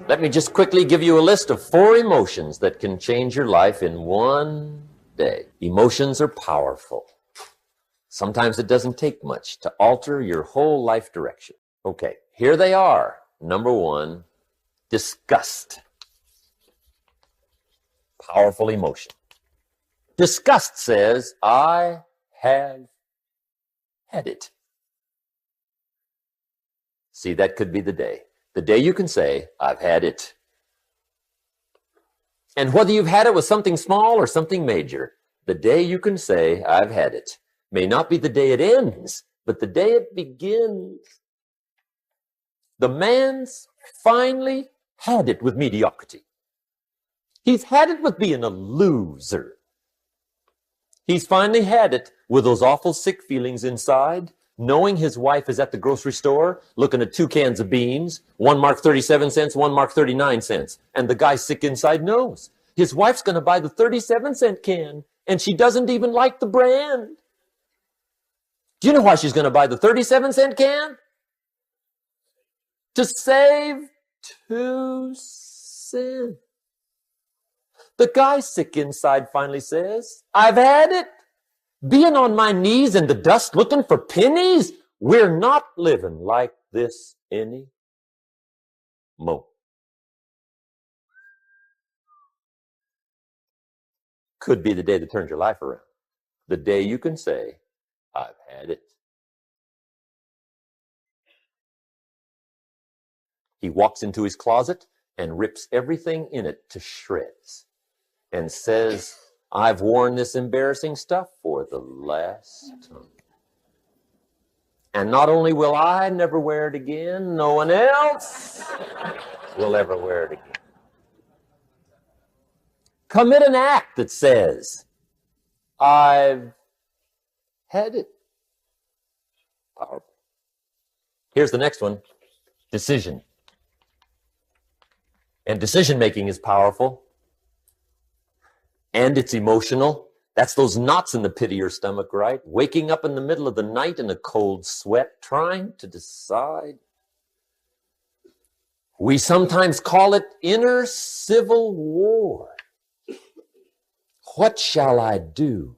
Let me just quickly give you a list of 4 emotions that can change your life in one day. Emotions are powerful. Sometimes it doesn't take much to alter your whole life direction. Okay, here they are. Number 1, disgust. Powerful emotion. Disgust says, I have had it. See, that could be the day. The day you can say, I've had it. And whether you've had it with something small or something major, the day you can say, I've had it, may not be the day it ends, but the day it begins. The man's finally had it with mediocrity. He's had it with being a loser. He's finally had it with those awful sick feelings inside, knowing his wife is at the grocery store looking at 2 cans of beans, one marked 37 cents, one marked 39 cents. And the guy sick inside knows his wife's going to buy the 37-cent can, and she doesn't even like the brand. Do you know why she's going to buy the 37-cent can? To save 2 cents. The guy sick inside finally says, I've had it. Being on my knees in the dust looking for pennies, we're not living like this anymore. Could be the day that turns your life around. The day you can say, I've had it. He walks into his closet and rips everything in it to shreds and says, I've worn this embarrassing stuff for the last time. And not only will I never wear it again, no one else will ever wear it again. Commit an act that says, I've had it. Powerful. Here's the next one, decision. And decision making is powerful. And it's emotional. That's those knots in the pit of your stomach, right? Waking up in the middle of the night in a cold sweat, trying to decide. We sometimes call it inner civil war. What shall I do?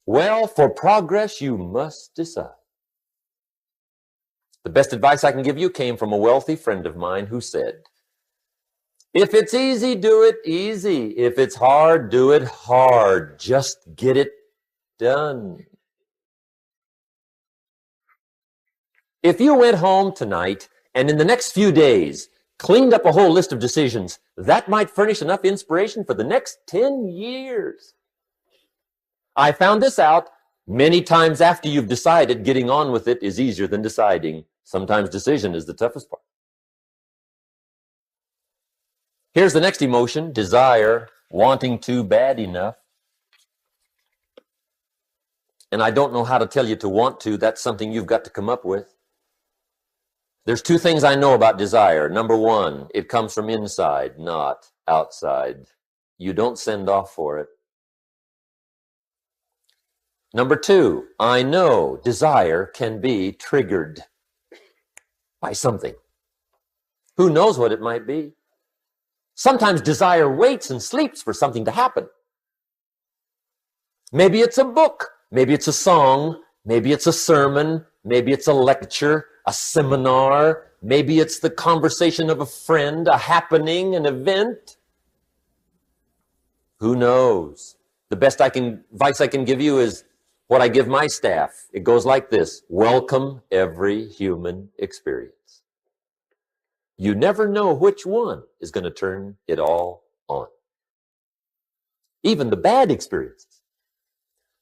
Well, for progress, you must decide. The best advice I can give you came from a wealthy friend of mine who said, if it's easy, do it easy. If it's hard, do it hard. Just get it done. If you went home tonight and in the next few days cleaned up a whole list of decisions, that might furnish enough inspiration for the next 10 years. I found this out many times after you've decided. Getting on with it is easier than deciding. Sometimes decision is the toughest part. Here's the next emotion, desire, wanting to bad enough. And I don't know how to tell you to want to. That's something you've got to come up with. There's 2 things I know about desire. Number 1, it comes from inside, not outside. You don't send off for it. Number 2, I know desire can be triggered by something. Who knows what it might be? Sometimes desire waits and sleeps for something to happen. Maybe it's a book, maybe it's a song, maybe it's a sermon, maybe it's a lecture, a seminar, maybe it's the conversation of a friend, a happening, an event. Who knows? The best advice I can give you is what I give my staff. It goes like this: welcome every human experience. You never know which one is going to turn it all on. Even the bad experiences.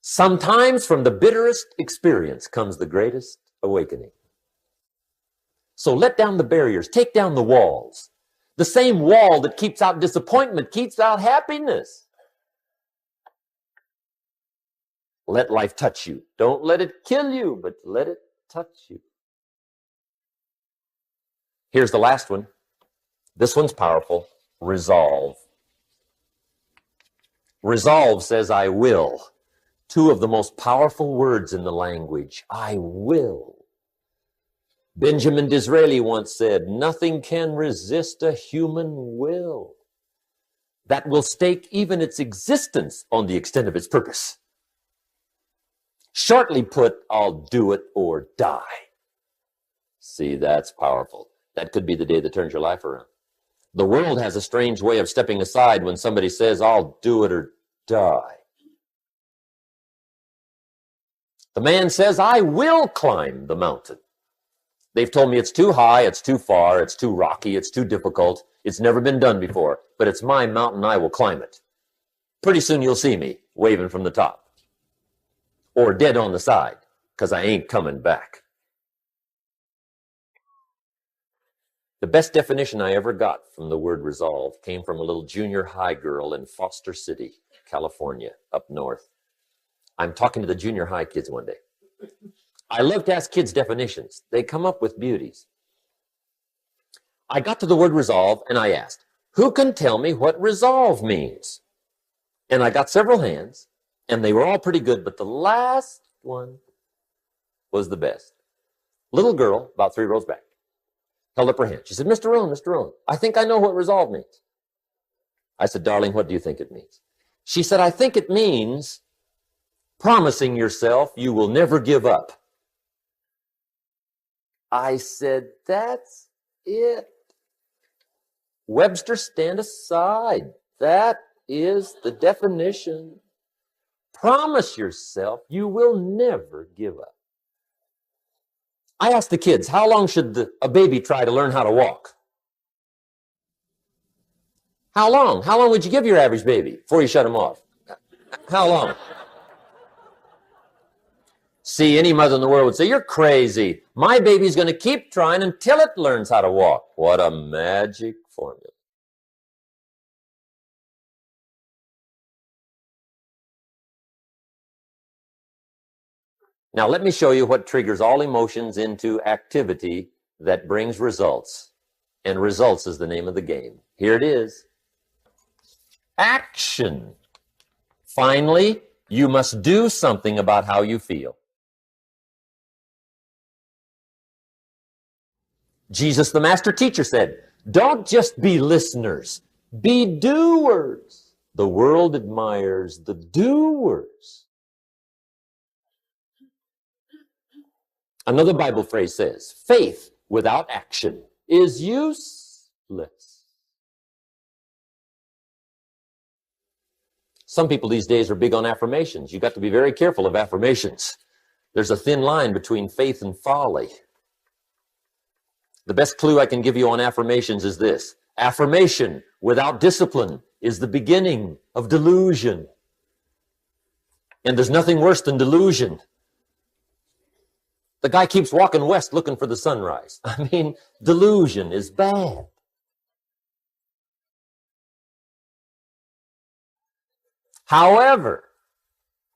Sometimes from the bitterest experience comes the greatest awakening. So let down the barriers, take down the walls. The same wall that keeps out disappointment keeps out happiness. Let life touch you. Don't let it kill you, but let it touch you. Here's the last one. This one's powerful. Resolve. Resolve says, I will. 2 of the most powerful words in the language. I will. Benjamin Disraeli once said, nothing can resist a human will that will stake even its existence on the extent of its purpose. Shortly put, I'll do it or die. See, that's powerful. That could be the day that turns your life around. The world has a strange way of stepping aside when somebody says, I'll do it or die. The man says, I will climb the mountain. They've told me it's too high, it's too far, it's too rocky, it's too difficult. It's never been done before, but it's my mountain, I will climb it. Pretty soon you'll see me waving from the top. Or dead on the side, because I ain't coming back. The best definition I ever got from the word resolve came from a little junior high girl in Foster City, California, up north. I'm talking to the junior high kids one day. I love to ask kids definitions. They come up with beauties. I got to the word resolve and I asked, who can tell me what resolve means? And I got several hands and they were all pretty good, but the last one was the best. Little girl, about 3 rows back, held up her hand. She said, Mr. Rohn, I think I know what resolve means. I said, darling, what do you think it means? She said, I think it means promising yourself you will never give up. I said, that's it. Webster, stand aside. That is the definition. Promise yourself you will never give up. I asked the kids, how long should a baby try to learn how to walk? How long? How long would you give your average baby before you shut him off? How long? See, any mother in the world would say, you're crazy. My baby's going to keep trying until it learns how to walk. What a magic formula. Now, let me show you what triggers all emotions into activity that brings results. And results is the name of the game. Here it is. Action. Finally, you must do something about how you feel. Jesus, the master teacher, said, don't just be listeners, be doers. The world admires the doers. Another Bible phrase says, faith without action is useless. Some people these days are big on affirmations. You've got to be very careful of affirmations. There's a thin line between faith and folly. The best clue I can give you on affirmations is this. Affirmation without discipline is the beginning of delusion. And there's nothing worse than delusion. The guy keeps walking west looking for the sunrise. I mean, delusion is bad. However,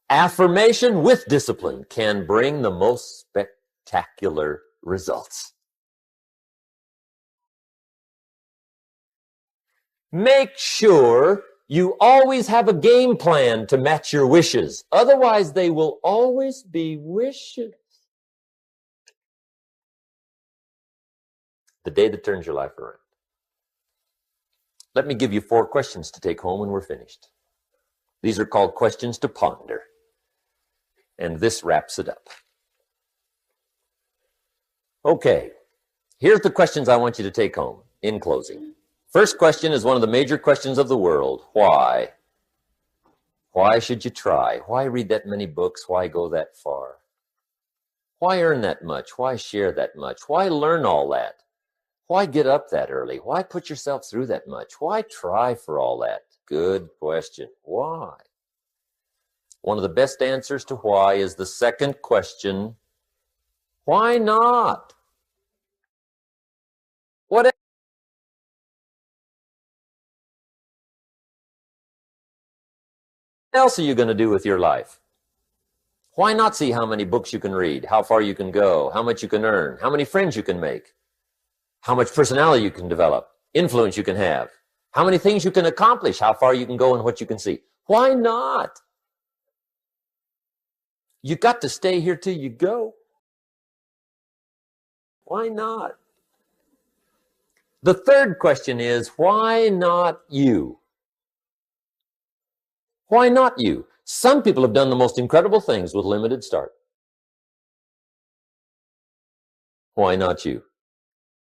affirmation with discipline can bring the most spectacular results. Make sure you always have a game plan to match your wishes. Otherwise, they will always be wishes. The day that turns your life around. Let me give you 4 questions to take home when we're finished. These are called questions to ponder. And this wraps it up. Okay, here's the questions I want you to take home in closing. First question is one of the major questions of the world. Why? Why should you try? Why read that many books? Why go that far? Why earn that much? Why share that much? Why learn all that? Why get up that early? Why put yourself through that much? Why try for all that? Good question. Why? One of the best answers to why is the second question. Why not? What else are you going to do with your life? Why not see how many books you can read, how far you can go, how much you can earn, how many friends you can make, how much personality you can develop, influence you can have, how many things you can accomplish, how far you can go, and what you can see? Why not? You got to stay here till you go. Why not? The third question is, why not you? Why not you? Some people have done the most incredible things with limited start. Why not you?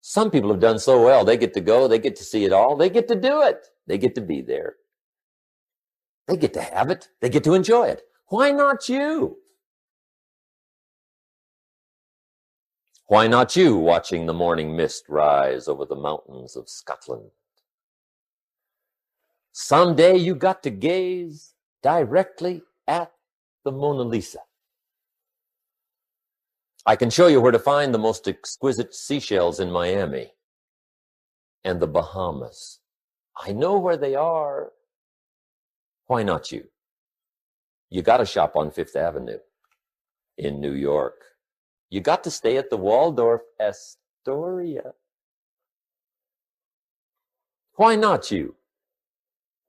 Some people have done so well, they get to go, they get to see it all, they get to do it, they get to be there. They get to have it, they get to enjoy it. Why not you? Why not you watching the morning mist rise over the mountains of Scotland? Someday you got to gaze directly at the Mona Lisa. I can show you where to find the most exquisite seashells in Miami and the Bahamas. I know where they are. Why not you? You got to shop on Fifth Avenue in New York. You got to stay at the Waldorf Astoria. Why not you?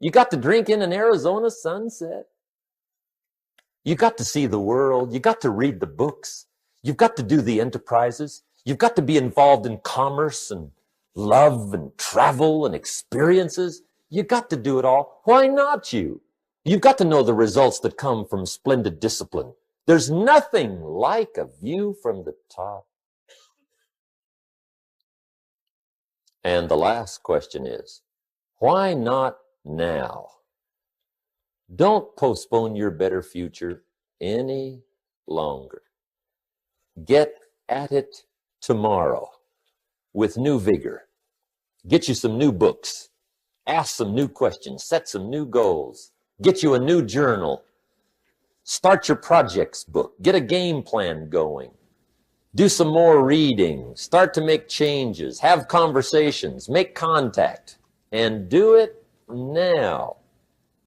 You got to drink in an Arizona sunset. You got to see the world. You got to read the books. You've got to do the enterprises. You've got to be involved in commerce and love and travel and experiences. You got to do it all. Why not you? You've got to know the results that come from splendid discipline. There's nothing like a view from the top. And the last question is, why not now? Don't postpone your better future any longer. Get at it tomorrow with new vigor. Get you some new books. Ask some new questions. Set some new goals. Get you a new journal. Start your projects book. Get a game plan going. Do some more reading. Start to make changes. Have conversations. Make contact. And do it now.